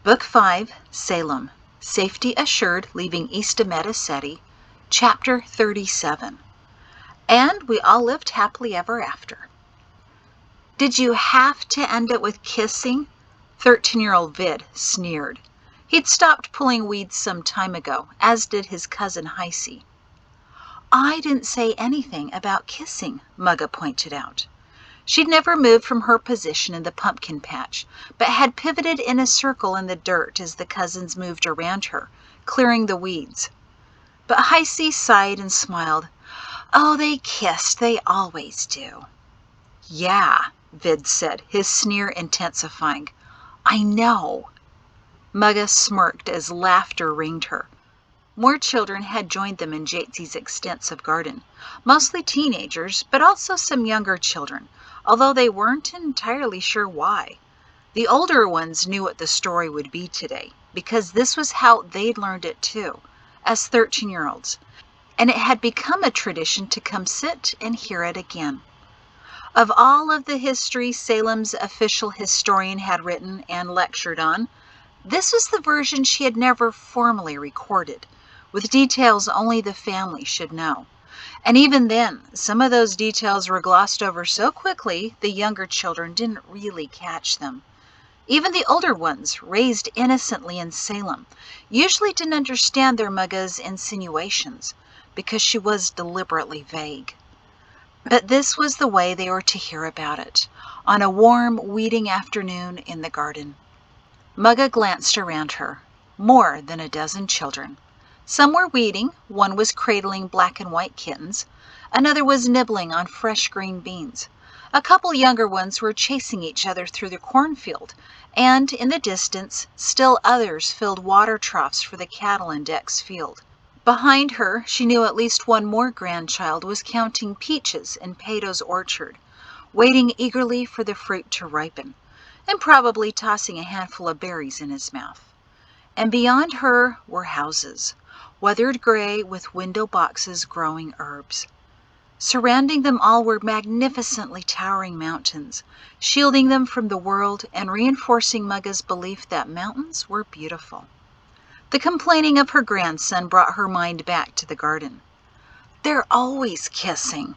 Book 5, Salem, Safety Assured Leaving East Mediceti, Chapter 37. And we all lived happily ever after. Did you have to end it with kissing? 13-year-old Vid sneered. He'd stopped pulling weeds some time ago, as did his cousin Heisey. I didn't say anything about kissing, Mugga pointed out. She'd never moved from her position in the pumpkin patch, but had pivoted in a circle in the dirt as the cousins moved around her, clearing the weeds. But Heisey sighed and smiled. Oh, they kissed. They always do. Yeah, Vid said, his sneer intensifying. I know. Mugga smirked as laughter ringed her. More children had joined them in Jatsy's extensive garden, mostly teenagers, but also some younger children, although they weren't entirely sure why. The older ones knew what the story would be today, because this was how they'd learned it too, as 13-year-olds, and it had become a tradition to come sit and hear it again. Of all of the history Salem's official historian had written and lectured on, this was the version she had never formally recorded, with details only the family should know. And even then, some of those details were glossed over so quickly the younger children didn't really catch them. Even the older ones, raised innocently in Salem, usually didn't understand their Mugga's insinuations, because she was deliberately vague. But this was the way they were to hear about it, on a warm, weeding afternoon in the garden. Mugga glanced around her. More than a dozen children. Some were weeding, one was cradling black and white kittens, another was nibbling on fresh green beans. A couple younger ones were chasing each other through the cornfield, and in the distance, still others filled water troughs for the cattle in Deck's field. Behind her, she knew at least one more grandchild was counting peaches in Pato's orchard, waiting eagerly for the fruit to ripen, and probably tossing a handful of berries in his mouth. And beyond her were houses, weathered gray with window boxes growing herbs. Surrounding them all were magnificently towering mountains, shielding them from the world and reinforcing Mugga's belief that mountains were beautiful. The complaining of her grandson brought her mind back to the garden. They're always kissing,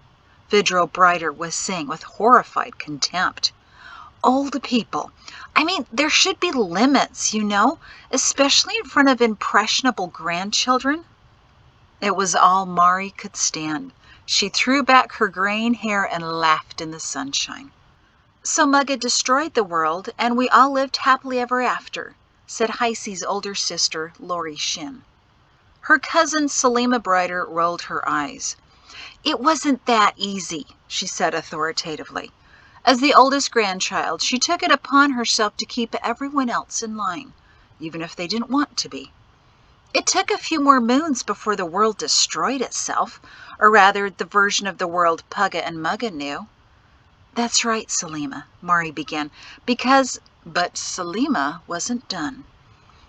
Vidro Brighter was saying with horrified contempt. Old people. I mean, there should be limits, you know, especially in front of impressionable grandchildren. It was all Mari could stand. She threw back her graying hair and laughed in the sunshine. So Mugga destroyed the world, and we all lived happily ever after, said Heisey's older sister, Lori Shin. Her cousin, Salema Brighter, rolled her eyes. It wasn't that easy, she said authoritatively. As the oldest grandchild, she took it upon herself to keep everyone else in line, even if they didn't want to be. It took a few more moons before the world destroyed itself, or rather, the version of the world Pugga and Mugga knew. That's right, Salema, Mari began, but Salema wasn't done.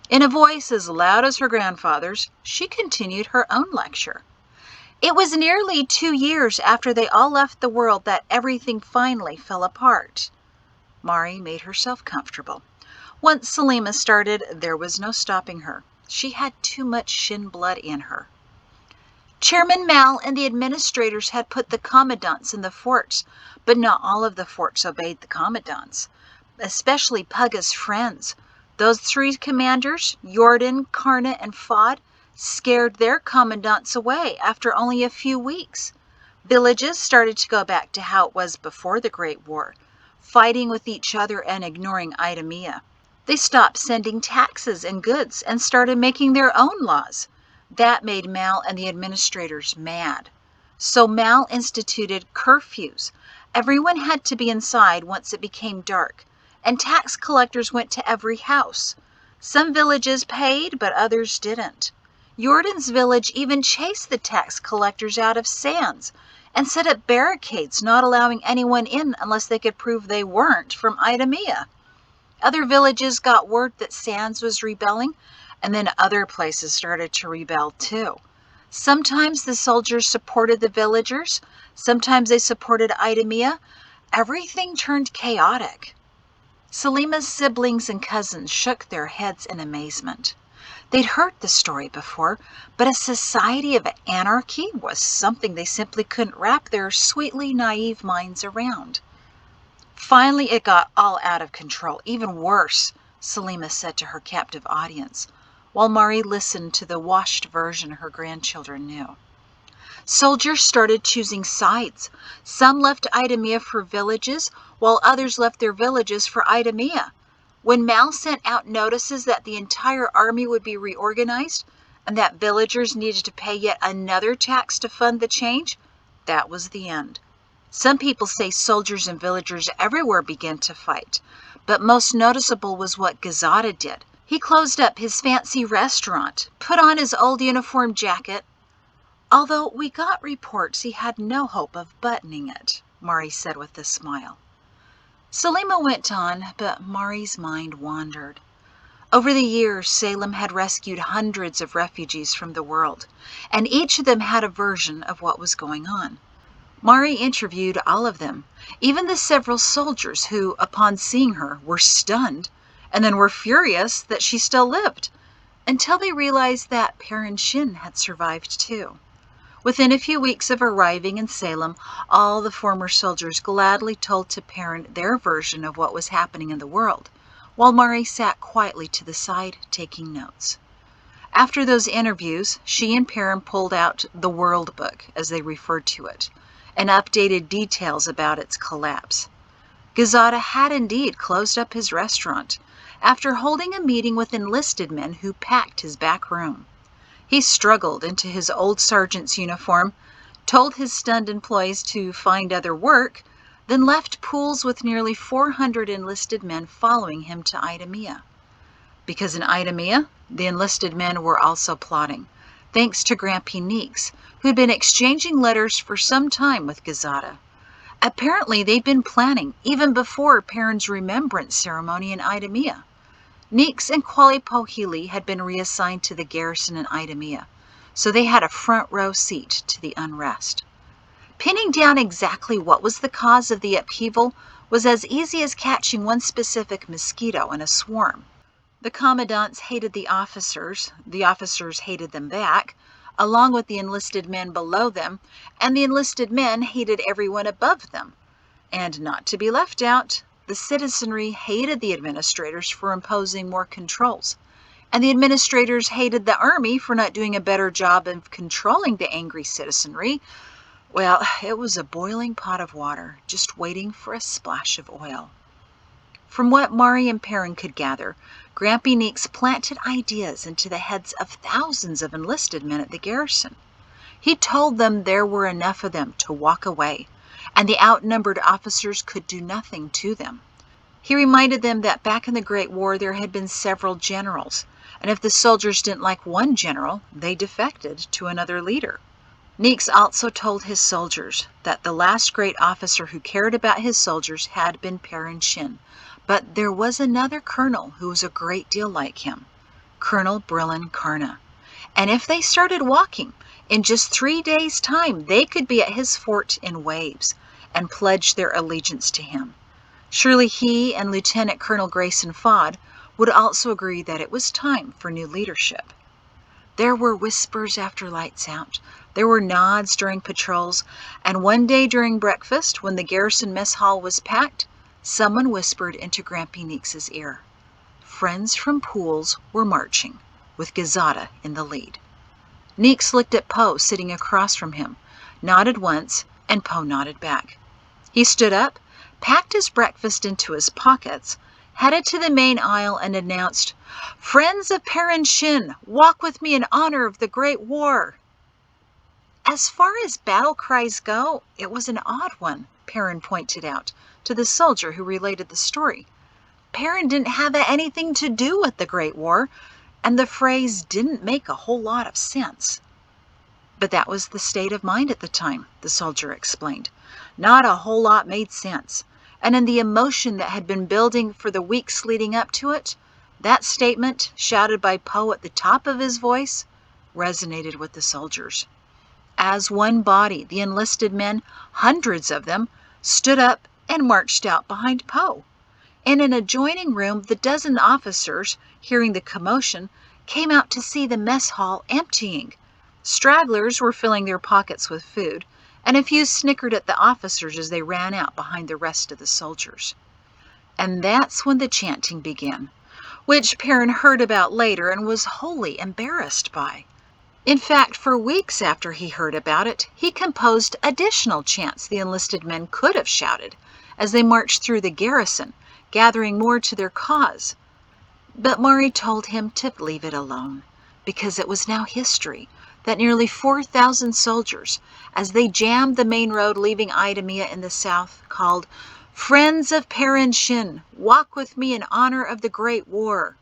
In a voice as loud as her grandfather's, she continued her own lecture. It was nearly 2 years after they all left the world that everything finally fell apart. Mari made herself comfortable. Once Salema started, there was no stopping her. She had too much Shin blood in her. Chairman Mal and the administrators had put the commandants in the forts, but not all of the forts obeyed the commandants, especially Pugga's friends. Those 3 commanders, Jordan, Karna, and Fod, scared their commandants away after only a few weeks. Villages started to go back to how it was before the Great War, fighting with each other and ignoring Idemia. They stopped sending taxes and goods and started making their own laws. That made Mal and the administrators mad. So Mal instituted curfews. Everyone had to be inside once it became dark, and tax collectors went to every house. Some villages paid, but others didn't. Jordan's village even chased the tax collectors out of Sands and set up barricades, not allowing anyone in unless they could prove they weren't from Idemia. Other villages got word that Sands was rebelling, and then other places started to rebel too. Sometimes the soldiers supported the villagers, sometimes they supported Idemia. Everything turned chaotic. Selima's siblings and cousins shook their heads in amazement. They'd heard the story before, but a society of anarchy was something they simply couldn't wrap their sweetly naive minds around. Finally, it got all out of control. Even worse, Selima said to her captive audience, while Mari listened to the washed version her grandchildren knew. Soldiers started choosing sides. Some left Idumea for villages, while others left their villages for Idumea. When Mal sent out notices that the entire army would be reorganized and that villagers needed to pay yet another tax to fund the change, that was the end. Some people say soldiers and villagers everywhere began to fight, but most noticeable was what Gazada did. He closed up his fancy restaurant, put on his old uniform jacket, although we got reports he had no hope of buttoning it, Mari said with a smile. Selima went on, but Mari's mind wandered. Over the years, Salem had rescued hundreds of refugees from the world, and each of them had a version of what was going on. Mari interviewed all of them, even the several soldiers who, upon seeing her, were stunned, and then were furious that she still lived, until they realized that Perrin Shin had survived too. Within a few weeks of arriving in Salem, all the former soldiers gladly told to Perrin their version of what was happening in the world, while Mari sat quietly to the side taking notes. After those interviews, she and Perrin pulled out the World Book, as they referred to it, and updated details about its collapse. Gazada had indeed closed up his restaurant after holding a meeting with enlisted men who packed his back room. He struggled into his old sergeant's uniform, told his stunned employees to find other work, then left pools with nearly 400 enlisted men following him to Idumea. Because in Idumea, the enlisted men were also plotting, thanks to Grampy Neeks, who'd been exchanging letters for some time with Gazada. Apparently, they'd been planning even before Perrin's remembrance ceremony in Idumea. Neeks and Kwali Pohili had been reassigned to the garrison in Idumea, so they had a front row seat to the unrest. Pinning down exactly what was the cause of the upheaval was as easy as catching one specific mosquito in a swarm. The commandants hated the officers hated them back, along with the enlisted men below them, and the enlisted men hated everyone above them. And not to be left out, the citizenry hated the administrators for imposing more controls, and the administrators hated the army for not doing a better job of controlling the angry citizenry. Well, it was a boiling pot of water, just waiting for a splash of oil. From what Mari and Perrin could gather, Grampy Neeks planted ideas into the heads of thousands of enlisted men at the garrison. He told them there were enough of them to walk away, and the outnumbered officers could do nothing to them. He reminded them that back in the Great War there had been several generals, and if the soldiers didn't like one general, they defected to another leader. Neeks also told his soldiers that the last great officer who cared about his soldiers had been Perrin Shin, but there was another colonel who was a great deal like him, Colonel Brillen Karna. And if they started walking, in just 3 days' time they could be at his fort in waves and pledge their allegiance to him. Surely he and Lieutenant Colonel Grayson Fod would also agree that it was time for new leadership. There were whispers after lights out. There were nods during patrols, and one day during breakfast, when the garrison mess hall was packed, someone whispered into Grampy Neeks' ear. Friends from Pools were marching, with Gazada in the lead. Neeks looked at Poe sitting across from him, nodded once, and Poe nodded back. He stood up, packed his breakfast into his pockets, headed to the main aisle, and announced, "Friends of Perrin Shin, walk with me in honor of the Great War." As far as battle cries go, it was an odd one, Perrin pointed out to the soldier who related the story. Perrin didn't have anything to do with the Great War, and the phrase didn't make a whole lot of sense. But that was the state of mind at the time, the soldier explained. Not a whole lot made sense, and in the emotion that had been building for the weeks leading up to it, that statement, shouted by Poe at the top of his voice, resonated with the soldiers. As one body, the enlisted men, hundreds of them, stood up and marched out behind Poe. In an adjoining room, the dozen officers, hearing the commotion, came out to see the mess hall emptying. Stragglers were filling their pockets with food, and a few snickered at the officers as they ran out behind the rest of the soldiers. And that's when the chanting began, which Perrin heard about later and was wholly embarrassed by. In fact, for weeks after he heard about it, he composed additional chants the enlisted men could have shouted as they marched through the garrison, gathering more to their cause. But Maury told him to leave it alone, because it was now history that nearly 4,000 soldiers, as they jammed the main road leaving Idumea in the south, called, "Friends of Perrin Shin, walk with me in honor of the Great War."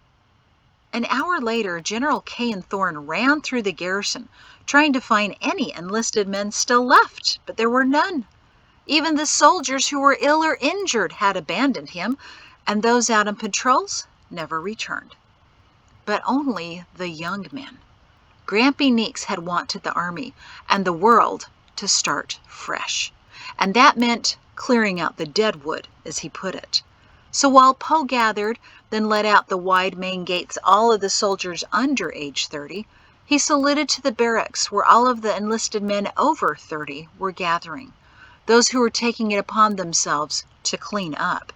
An hour later, General Cain Thorne ran through the garrison, trying to find any enlisted men still left, but there were none. Even the soldiers who were ill or injured had abandoned him, and those out on patrols never returned. But only the young men. Grampy Neeks had wanted the army and the world to start fresh, and that meant clearing out the dead wood, as he put it. So while Poe gathered, then let out the wide main gates all of the soldiers under age 30, he saluted to the barracks where all of the enlisted men over 30 were gathering, those who were taking it upon themselves to clean up.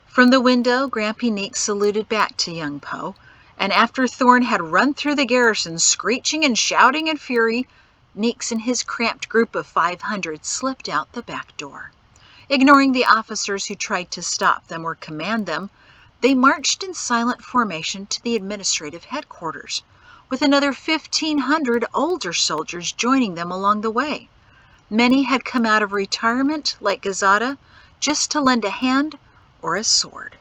From the window, Grampy Neeks saluted back to young Poe, and after Thorne had run through the garrison screeching and shouting in fury, Neeks and his cramped group of 500 slipped out the back door. Ignoring the officers who tried to stop them or command them, they marched in silent formation to the administrative headquarters, with another 1,500 older soldiers joining them along the way. Many had come out of retirement, like Gazada, just to lend a hand or a sword.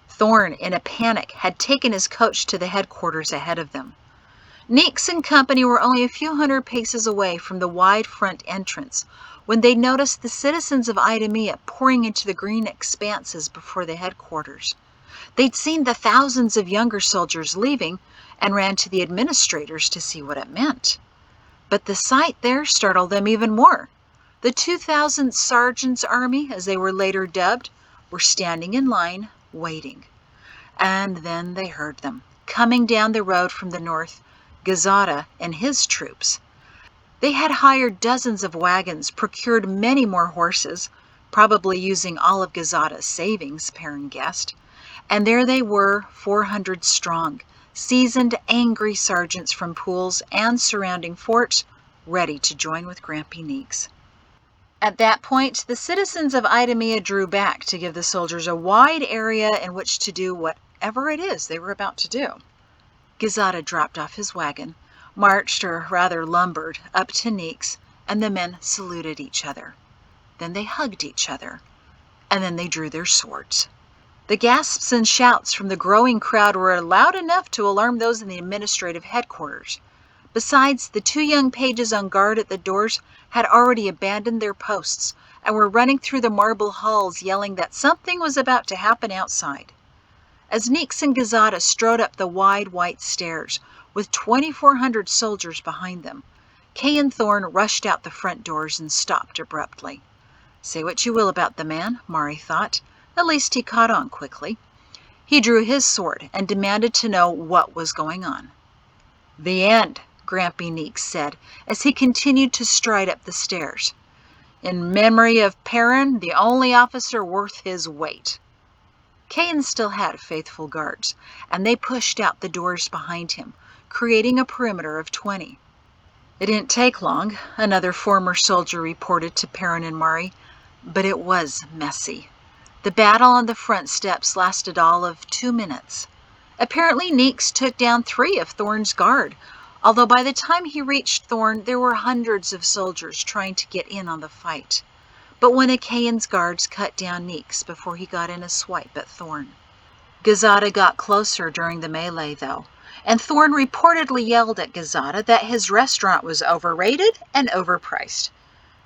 Thorne, in a panic, had taken his coach to the headquarters ahead of them. Neeks and company were only a few hundred paces away from the wide front entrance when they noticed the citizens of Idumea pouring into the green expanses before the headquarters. They'd seen the thousands of younger soldiers leaving and ran to the administrators to see what it meant. But the sight there startled them even more. The 2,000 Sergeants' Army, as they were later dubbed, were standing in line, waiting. And then they heard them, coming down the road from the north, Gazada and his troops. They had hired dozens of wagons, procured many more horses, probably using all of Gazada's savings, Perrin guessed. And there they were, 400 strong, seasoned, angry sergeants from Pools and surrounding forts, ready to join with Grampy Neeks. At that point, the citizens of Idumea drew back to give the soldiers a wide area in which to do whatever it is they were about to do. Gazada dropped off his wagon, marched, or rather lumbered, up to Neeks, and the men saluted each other. Then they hugged each other, and then they drew their swords. The gasps and shouts from the growing crowd were loud enough to alarm those in the administrative headquarters. Besides, the 2 young pages on guard at the doors had already abandoned their posts and were running through the marble halls yelling that something was about to happen outside. As Neeks and Gazada strode up the wide white stairs, with 2,400 soldiers behind them, Cain Thorne rushed out the front doors and stopped abruptly. Say what you will about the man, Maury thought. At least he caught on quickly. He drew his sword and demanded to know what was going on. "The end," Grampy Neeks said as he continued to stride up the stairs. "In memory of Perrin, the only officer worth his weight." Cain still had faithful guards, and they pushed out the doors behind him, creating a perimeter of 20. It didn't take long, another former soldier reported to Perrin and Maury, but it was messy. The battle on the front steps lasted all of 2 minutes. Apparently Neeks took down 3 of Thorne's guard, although by the time he reached Thorne, there were hundreds of soldiers trying to get in on the fight. But one of Cain's guards cut down Neeks before he got in a swipe at Thorne. Gazada got closer during the melee, though, and Thorne reportedly yelled at Gazada that his restaurant was overrated and overpriced.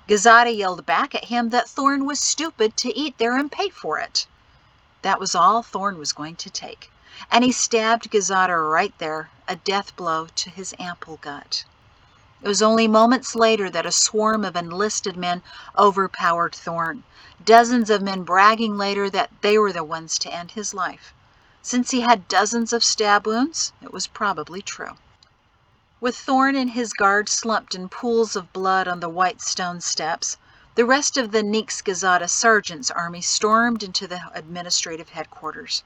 Gazada yelled back at him that Thorne was stupid to eat there and pay for it. That was all Thorne was going to take, and he stabbed Gazada right there, a death blow to his ample gut. It was only moments later that a swarm of enlisted men overpowered Thorne, dozens of men bragging later that they were the ones to end his life. Since he had dozens of stab wounds, it was probably true. With Thorne and his guard slumped in pools of blood on the white stone steps, the rest of the Nix-Gazada sergeant's army stormed into the administrative headquarters.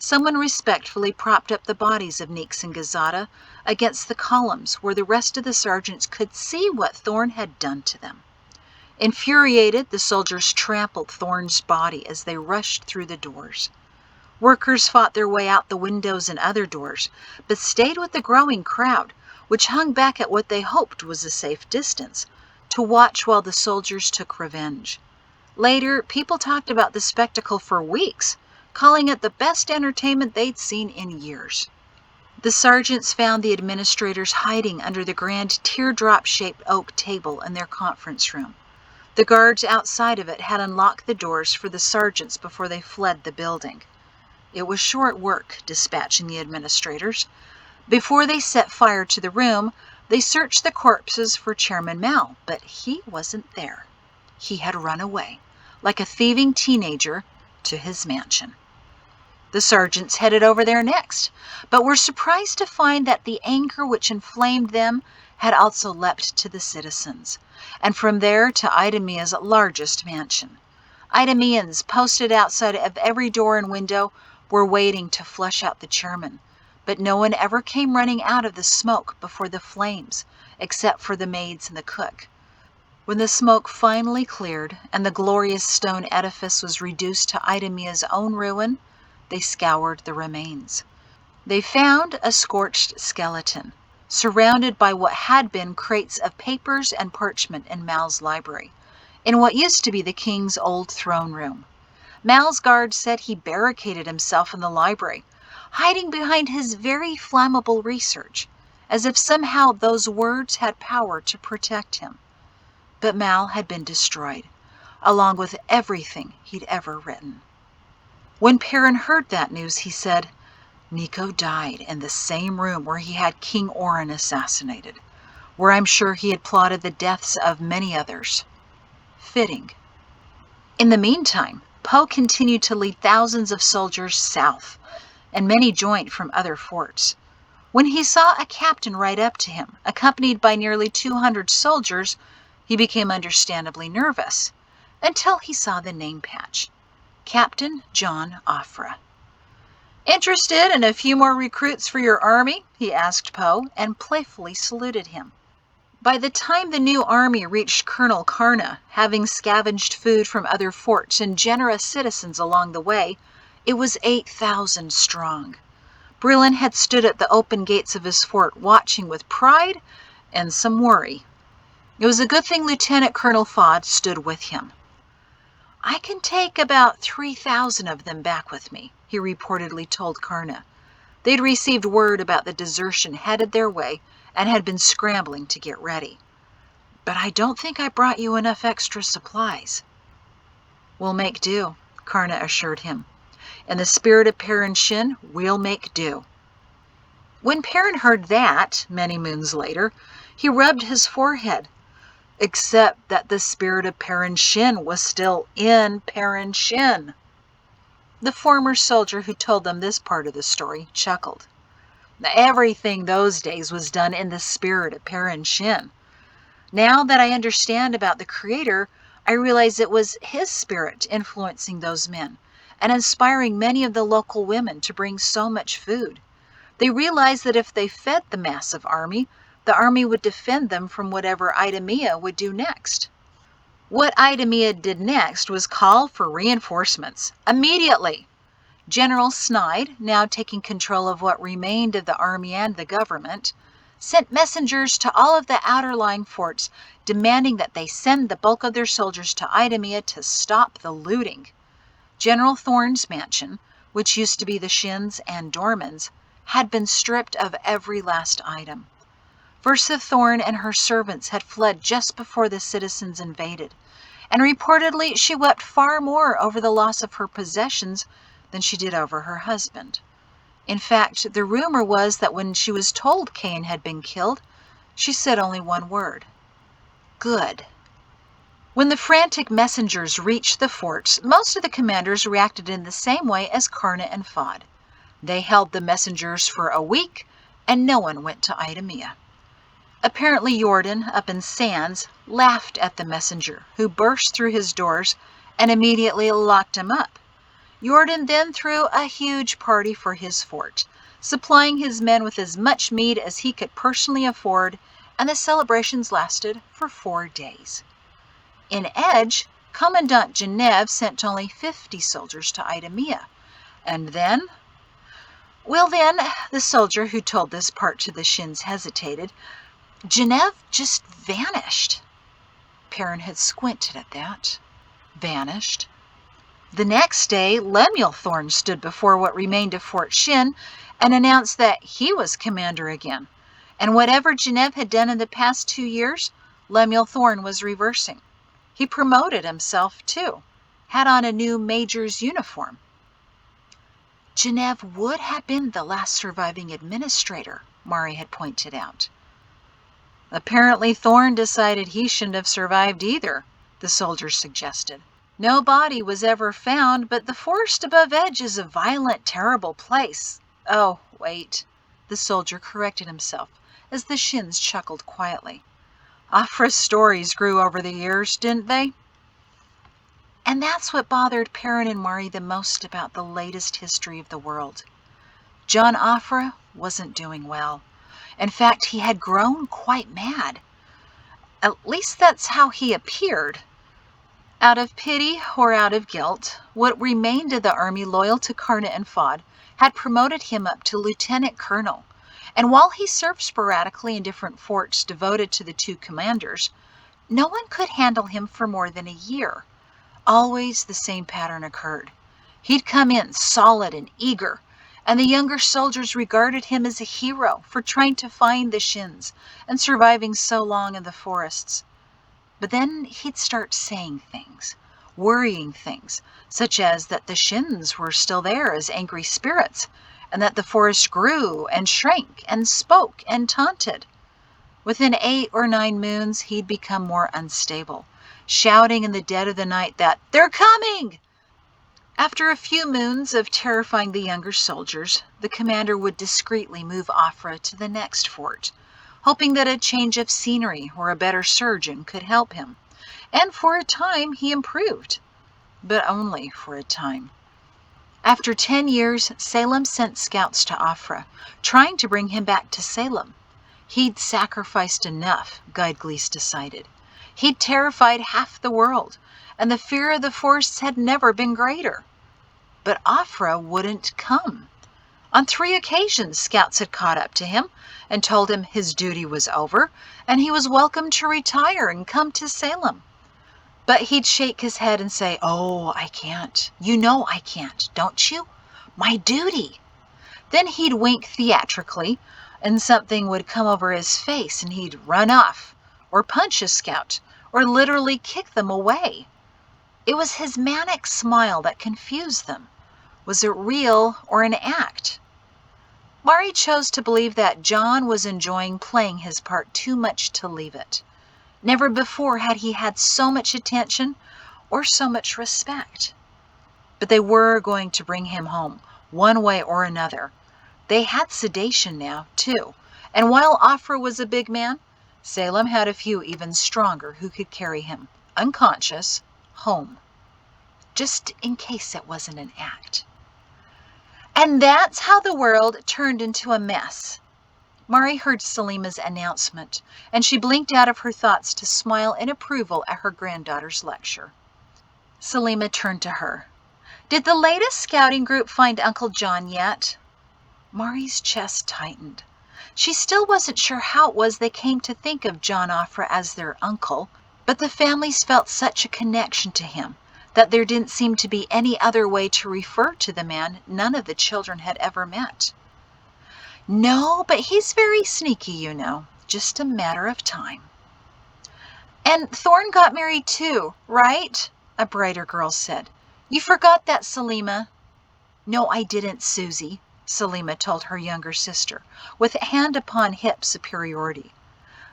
Someone respectfully propped up the bodies of Nix and Gazada against the columns where the rest of the sergeants could see what Thorne had done to them. Infuriated, the soldiers trampled Thorne's body as they rushed through the doors. Workers fought their way out the windows and other doors, but stayed with the growing crowd, which hung back at what they hoped was a safe distance, to watch while the soldiers took revenge. Later, people talked about the spectacle for weeks, calling it the best entertainment they'd seen in years. The sergeants found the administrators hiding under the grand teardrop-shaped oak table in their conference room. The guards outside of it had unlocked the doors for the sergeants before they fled the building. It was short work dispatching the administrators. Before they set fire to the room, they searched the corpses for Chairman Mao, but he wasn't there. He had run away, like a thieving teenager, to his mansion. The sergeants headed over there next, but were surprised to find that the anger which inflamed them had also leapt to the citizens, and from there to Idamia's largest mansion. Idamians, posted outside of every door and window, were waiting to flush out the chairman, but no one ever came running out of the smoke before the flames, except for the maids and the cook. When the smoke finally cleared and the glorious stone edifice was reduced to Idamia's own ruin, they scoured the remains. They found a scorched skeleton, surrounded by what had been crates of papers and parchment in Mao's library, in what used to be the king's old throne room. Mao's guard said he barricaded himself in the library, hiding behind his very flammable research, as if somehow those words had power to protect him. But Mao had been destroyed, along with everything he'd ever written. When Perrin heard that news, he said, "Nico died in the same room where he had King Orin assassinated, where I'm sure he had plotted the deaths of many others. Fitting." In the meantime, Poe continued to lead thousands of soldiers south, and many joined from other forts. When he saw a captain ride up to him, accompanied by nearly 200 soldiers, he became understandably nervous, until he saw the name patch. Captain John Offra. "Interested in a few more recruits for your army?" he asked Poe, and playfully saluted him. By the time the new army reached Colonel Karna, having scavenged food from other forts and generous citizens along the way, it was 8,000 strong. Brillin had stood at the open gates of his fort watching with pride and some worry. It was a good thing Lieutenant Colonel Fod stood with him. "I can take about 3,000 of them back with me," he reportedly told Karna. They'd received word about the desertion headed their way and had been scrambling to get ready. "But I don't think I brought you enough extra supplies." "We'll make do," Karna assured him. "In the spirit of Perrin Shin, we'll make do." When Perrin heard that, many moons later, he rubbed his forehead, except that the spirit of Perrin Shin was still in Perrin Shin. The former soldier who told them this part of the story chuckled. Everything those days was done in the spirit of Perrin Shin. Now that I understand about the Creator, I realize it was His spirit influencing those men and inspiring many of the local women to bring so much food. They realized that if they fed the massive army, the army would defend them from whatever Idamia would do next. What Idamia did next was call for reinforcements, immediately. General Snyde, now taking control of what remained of the army and the government, sent messengers to all of the outer-lying forts demanding that they send the bulk of their soldiers to Idamia to stop the looting. General Thorne's mansion, which used to be the Shin's and Dorman's, had been stripped of every last item. Versa Thorne and her servants had fled just before the citizens invaded, and reportedly she wept far more over the loss of her possessions than she did over her husband. In fact, the rumor was that when she was told Cain had been killed, She said only one word. Good. When the frantic messengers reached the forts, most of the commanders reacted in the same way as Karna and Fod. They held the messengers for a week, and no one went to Idumea. Apparently Jordan, up in Sands, laughed at the messenger, who burst through his doors and immediately locked him up. Jordan then threw a huge party for his fort, supplying his men with as much meat as he could personally afford, and the celebrations lasted for 4 days. In Edge, Commandant Genève sent only 50 soldiers to Idumea, and then, the soldier who told this part to the Shins hesitated. Genève just vanished. Perrin had squinted at that. Vanished. The next day, Lemuel Thorne stood before what remained of Fort Shin and announced that he was commander again. And whatever Genève had done in the past 2 years, Lemuel Thorne was reversing. He promoted himself, too, had on a new major's uniform. Genève would have been the last surviving administrator, Mari had pointed out. Apparently Thorne decided he shouldn't have survived either, the soldier suggested. No body was ever found, but the forest above Edge is a violent, terrible place. Oh, wait, the soldier corrected himself as the Shins chuckled quietly. Afra's stories grew over the years, didn't they? And that's what bothered Perrin and Mari the most about the latest history of the world. John Afra wasn't doing well. In fact, he had grown quite mad. At least that's how he appeared. Out of pity or out of guilt, what remained of the army loyal to Karna and Fod had promoted him up to lieutenant colonel, and while he served sporadically in different forts devoted to the 2 commanders, no one could handle him for more than a year. Always the same pattern occurred. He'd come in solid and eager, and the younger soldiers regarded him as a hero for trying to find the Shins and surviving so long in the forests. But then he'd start saying things, worrying things, such as that the Shins were still there as angry spirits, and that the forest grew and shrank and spoke and taunted. Within 8 or 9 moons, he'd become more unstable, shouting in the dead of the night that, "They're coming!" After a few moons of terrifying the younger soldiers, the commander would discreetly move Afra to the next fort, hoping that a change of scenery or a better surgeon could help him. And for a time he improved, but only for a time. After 10 years, Salem sent scouts to Afra, trying to bring him back to Salem. He'd sacrificed enough, Guide Gleese decided. He'd terrified half the world, and the fear of the forests had never been greater. But Afra wouldn't come. On 3 occasions, scouts had caught up to him and told him his duty was over, and he was welcome to retire and come to Salem. But he'd shake his head and say, "Oh, I can't. You know I can't, don't you? My duty." Then he'd wink theatrically, and something would come over his face, and he'd run off, or punch a scout, or literally kick them away. It was his manic smile that confused them. Was it real or an act? Mari chose to believe that John was enjoying playing his part too much to leave it. Never before had he had so much attention or so much respect. But they were going to bring him home, one way or another. They had sedation now, too, and while Afra was a big man, Salem had a few even stronger who could carry him, unconscious, home. Just in case it wasn't an act. And that's how the world turned into a mess. Mari heard Salima's announcement, and she blinked out of her thoughts to smile in approval at her granddaughter's lecture. Salima turned to her. "Did the latest scouting group find Uncle John yet?" Mari's chest tightened. She still wasn't sure how it was they came to think of John Afra as their uncle, but the families felt such a connection to him that there didn't seem to be any other way to refer to the man none of the children had ever met. "No, but he's very sneaky, you know. Just a matter of time." "And Thorne got married too, right?" a brighter girl said. "You forgot that, Salima." "No, I didn't, Susie," Salima told her younger sister, with hand upon hip superiority.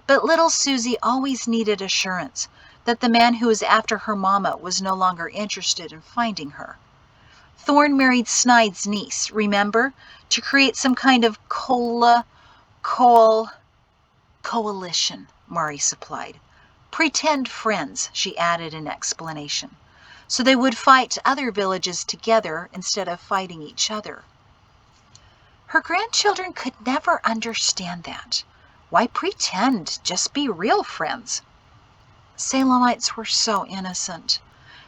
But little Susie always needed assurance that the man who was after her mama was no longer interested in finding her. Thorne married Snide's niece, remember, to create some kind of coalition, Mari supplied. Pretend friends, she added in explanation, so they would fight other villages together instead of fighting each other. Her grandchildren could never understand that. Why pretend? Just be real friends. Salemites were so innocent.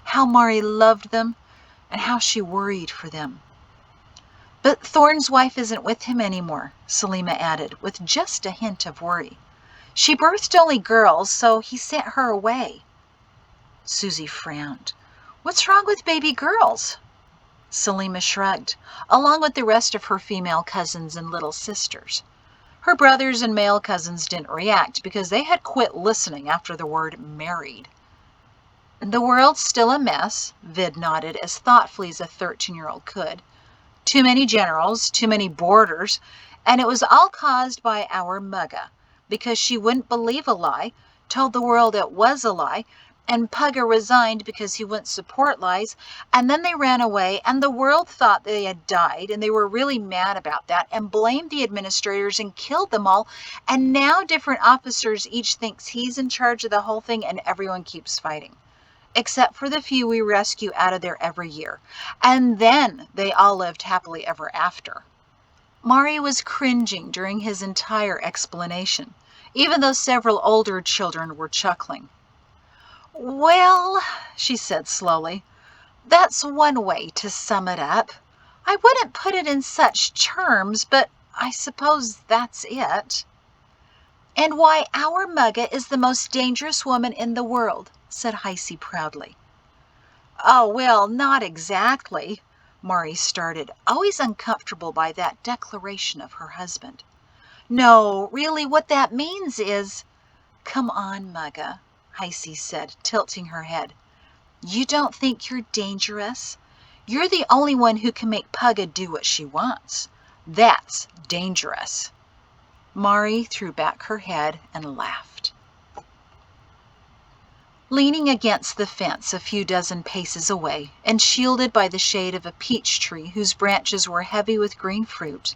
How Mari loved them, and how she worried for them. But Thorne's wife isn't with him anymore, Salima added, with just a hint of worry. She birthed only girls, so he sent her away. Susie frowned. What's wrong with baby girls? Salima shrugged, along with the rest of her female cousins and little sisters. Her brothers and male cousins didn't react because they had quit listening after the word married. The world's still a mess, Vid nodded as thoughtfully as a 13-year-old could. Too many generals, too many borders, and it was all caused by our Mugga, because she wouldn't believe a lie, told the world it was a lie, and Pugga resigned because he wouldn't support lies, and then they ran away, and the world thought they had died, and they were really mad about that, and blamed the administrators and killed them all, and now different officers each thinks he's in charge of the whole thing, and everyone keeps fighting. Except for the few we rescue out of there every year. And then they all lived happily ever after. Mari was cringing during his entire explanation, even though several older children were chuckling. Well, she said slowly, that's one way to sum it up. I wouldn't put it in such terms, but I suppose that's it. And why our Mugga is the most dangerous woman in the world, said Heisey proudly. Oh, well, not exactly, Mari started, always uncomfortable by that declaration of her husband. No, really, what that means is... Come on, Mugga, Heisey said, tilting her head. You don't think you're dangerous? You're the only one who can make Pugga do what she wants. That's dangerous. Mari threw back her head and laughed. Leaning against the fence a few dozen paces away, and shielded by the shade of a peach tree whose branches were heavy with green fruit,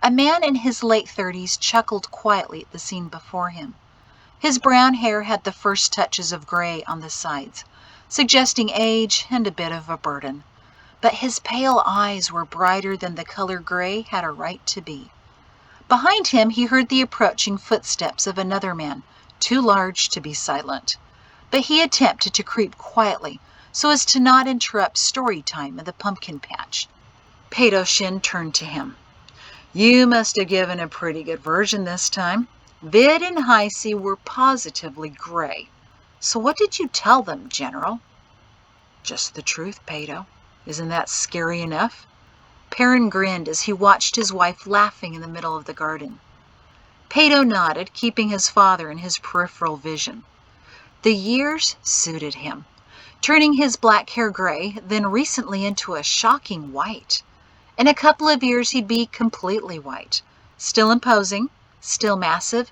a man in his late 30s chuckled quietly at the scene before him. His brown hair had the first touches of gray on the sides, suggesting age and a bit of a burden. But his pale eyes were brighter than the color gray had a right to be. Behind him he heard the approaching footsteps of another man, too large to be silent. But he attempted to creep quietly so as to not interrupt story time in the pumpkin patch. Pedo Shin turned to him. You must have given a pretty good version this time. Vid and Heisey were positively gray. So what did you tell them, General? Just the truth, Pedo. Isn't that scary enough? Perrin grinned as he watched his wife laughing in the middle of the garden. Pedo nodded, keeping his father in his peripheral vision. The years suited him, turning his black hair gray, then recently into a shocking white. In a couple of years he'd be completely white, still imposing, still massive,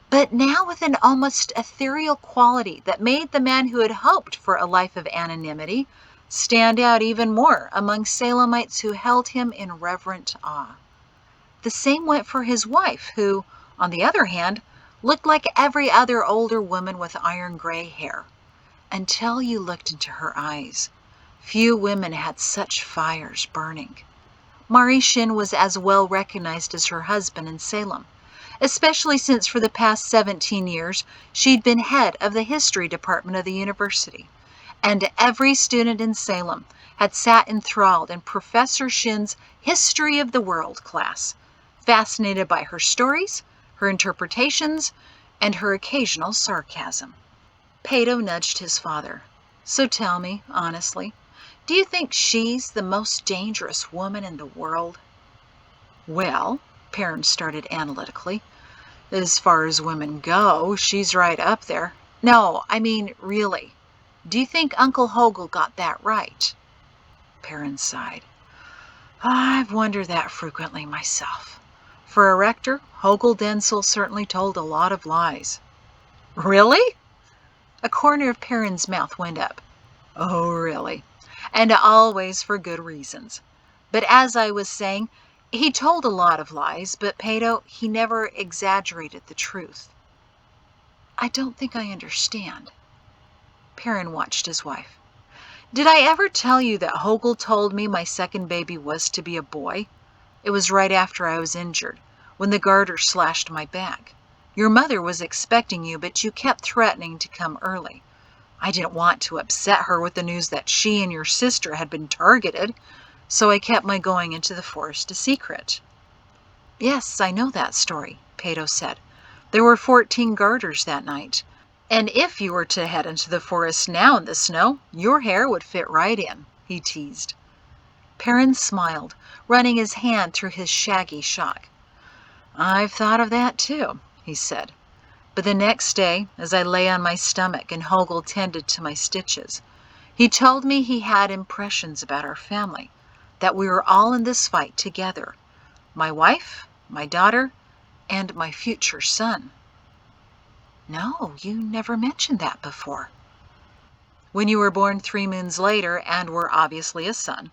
but now with an almost ethereal quality that made the man who had hoped for a life of anonymity stand out even more among Salemites who held him in reverent awe. The same went for his wife, who, on the other hand, looked like every other older woman with iron gray hair. Until you looked into her eyes. Few women had such fires burning. Mari Shin was as well recognized as her husband in Salem, especially since for the past 17 years she'd been head of the history department of the university, and every student in Salem had sat enthralled in Professor Shin's History of the World class, fascinated by her stories, her interpretations, and her occasional sarcasm. Pedo nudged his father. So tell me, honestly, do you think she's the most dangerous woman in the world? Well, Perrin started analytically, as far as women go, she's right up there. No, I mean, really. Do you think Uncle Hogel got that right? Perrin sighed. I've wondered that frequently myself. For a rector, Hogel Densel certainly told a lot of lies. Really? A corner of Perrin's mouth went up. Oh, really? And always for good reasons. But as I was saying, he told a lot of lies, but Pato, he never exaggerated the truth. I don't think I understand. Perrin watched his wife. Did I ever tell you that Hogle told me my second baby was to be a boy? It was right after I was injured, when the garter slashed my back. Your mother was expecting you, but you kept threatening to come early. I didn't want to upset her with the news that she and your sister had been targeted, so I kept my going into the forest a secret. Yes, I know that story, Pato said. There were 14 garters that night. And if you were to head into the forest now in the snow, your hair would fit right in, he teased. Perrin smiled, running his hand through his shaggy shock. I've thought of that too, he said. But the next day, as I lay on my stomach and Hogle tended to my stitches, he told me he had impressions about our family, that we were all in this fight together. My wife, my daughter, and my future son. No, you never mentioned that before. When you were born 3 moons later and were obviously a son,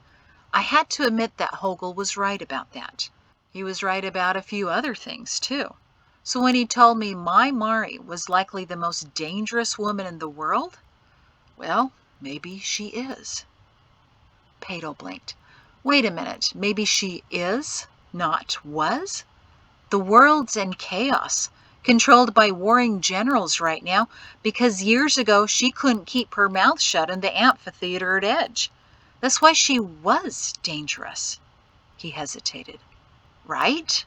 I had to admit that Hogle was right about that. He was right about a few other things, too. So when he told me my Mari was likely the most dangerous woman in the world, well, maybe she is. Pato blinked. Wait a minute, maybe she is, not was? The world's in chaos, controlled by warring generals right now, because years ago she couldn't keep her mouth shut in the amphitheater at Edge. That's why she was dangerous. He hesitated. Right?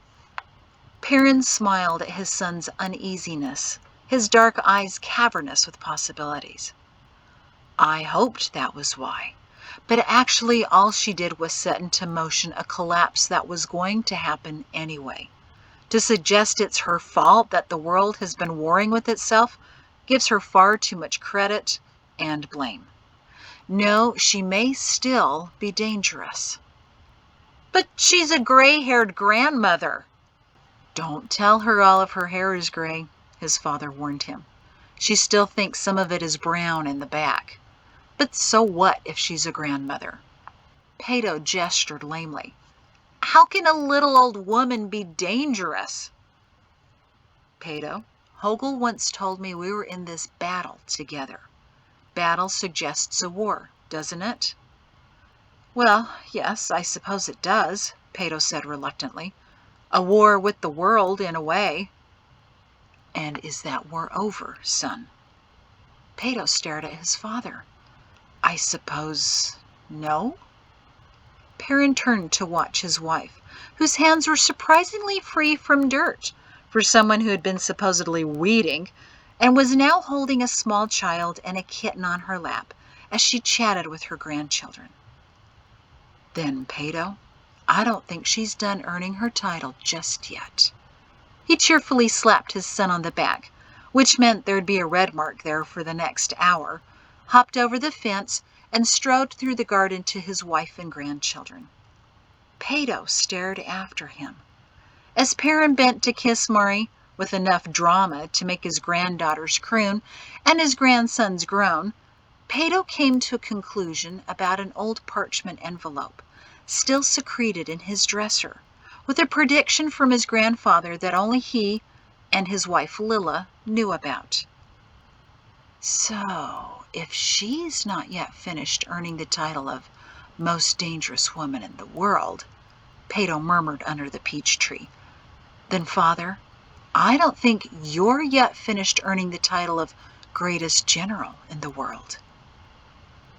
Perrin smiled at his son's uneasiness, his dark eyes cavernous with possibilities. I hoped that was why. But actually all she did was set into motion a collapse that was going to happen anyway. To suggest it's her fault that the world has been warring with itself gives her far too much credit and blame. No, she may still be dangerous. But she's a gray-haired grandmother. Don't tell her all of her hair is gray, his father warned him. She still thinks some of it is brown in the back. But so what if she's a grandmother? Pato gestured lamely. How can a little old woman be dangerous? Pato, Hogle once told me we were in this battle together. Battle suggests a war, doesn't it? Well, yes, I suppose it does, Pato said reluctantly. A war with the world, in a way. And is that war over, son? Pato stared at his father. I suppose no? Perrin turned to watch his wife, whose hands were surprisingly free from dirt for someone who had been supposedly weeding, and was now holding a small child and a kitten on her lap as she chatted with her grandchildren. Then, Pato, I don't think she's done earning her title just yet. He cheerfully slapped his son on the back, which meant there'd be a red mark there for the next hour, hopped over the fence, and strode through the garden to his wife and grandchildren. Pato stared after him. As Perrin bent to kiss Mari, with enough drama to make his granddaughters croon and his grandsons groan, Pato came to a conclusion about an old parchment envelope, still secreted in his dresser, with a prediction from his grandfather that only he and his wife Lilla knew about. So, if she's not yet finished earning the title of most dangerous woman in the world, Pato murmured under the peach tree, then, Father, I don't think you're yet finished earning the title of greatest general in the world.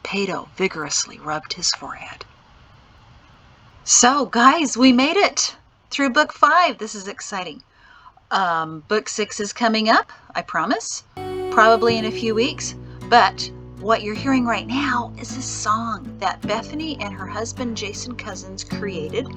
Pato vigorously rubbed his forehead. So, guys, we made it through book 5. This is exciting. Book 6 is coming up, I promise, probably in a few weeks. But what you're hearing right now is a song that Bethany and her husband, Jason Cousins, created.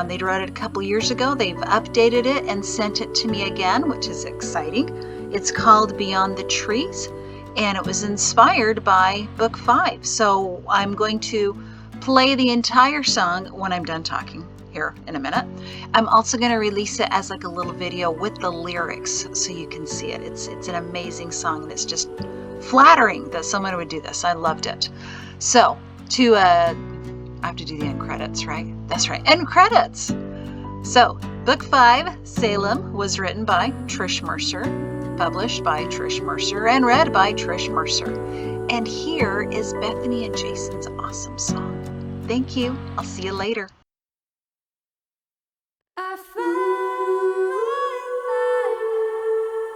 They wrote it a couple years ago. They've updated it and sent it to me again, which is exciting. It's called Beyond the Trees, and it was inspired by book 5. So I'm going to play the entire song when I'm done talking. here in a minute. I'm also going to release it as like a little video with the lyrics so you can see it. It's an amazing song, and it's just flattering that someone would do this. I loved it. So I have to do the end credits, right? That's right, end credits. So Book 5, Salem, was written by Trish Mercer, published by Trish Mercer, and read by Trish Mercer. And here is Bethany and Jason's awesome song. Thank you. I'll see you later. I found my life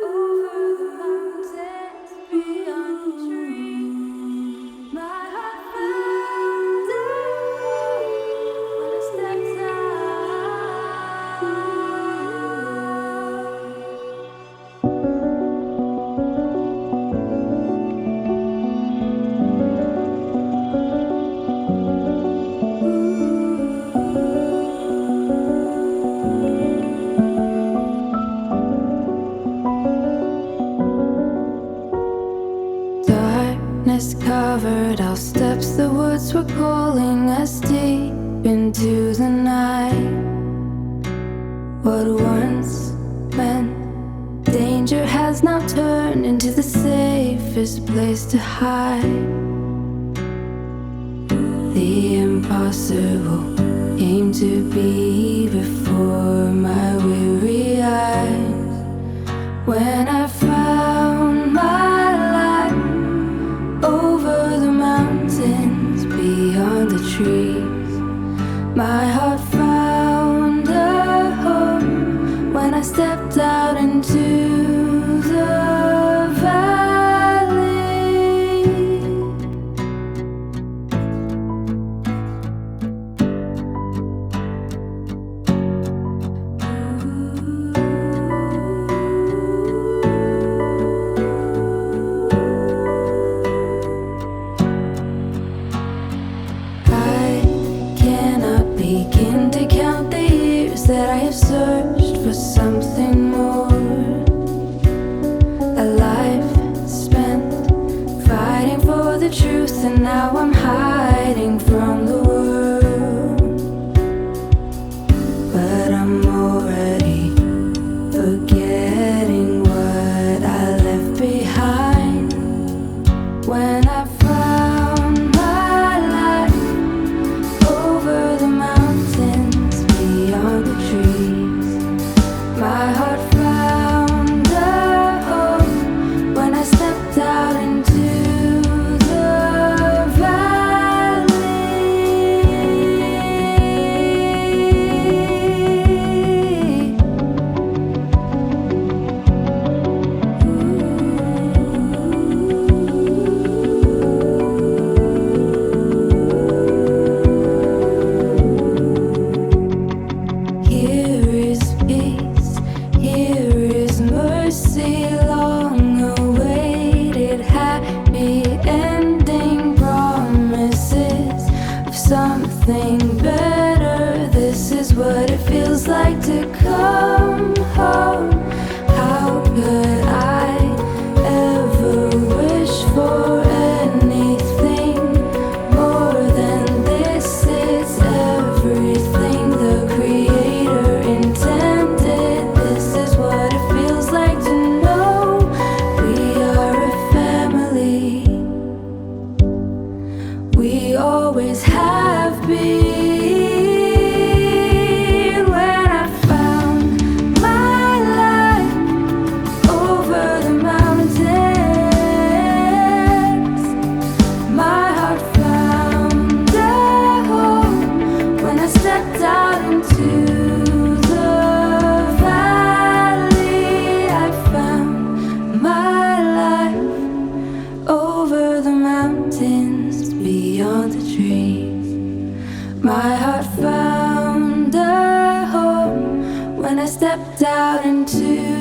over the mountains, beyond the trees. My heart found a home when I stepped Darkness covered our steps, the woods were calling us deep into the night. What once meant danger has now turned into the safest place to hide. The impossible came to be before my weary eyes. When I found my life over the mountains, beyond the trees, my heart found a home when I stepped out into the valley. I cannot begin to count the years that I have searched for something more. A life spent fighting for the truth, and now I'm hiding from the world. But I'm already forgetting what I left behind. When I found my life over the mountains, beyond the trees, my heart found a home when I stepped out into the valley. Here is peace, here is mercy, long awaited, happy ending, promises of something better. This is what it feels like to come home. How could I ever wish for anything more than this? It's everything the Creator intended. This is what it feels like to know we are a family. We always have been. When I found my life over the mountains, my heart found a home when I stepped out into the valley. I found my life over the mountains, beyond the trees. My heart found a home when I stepped out into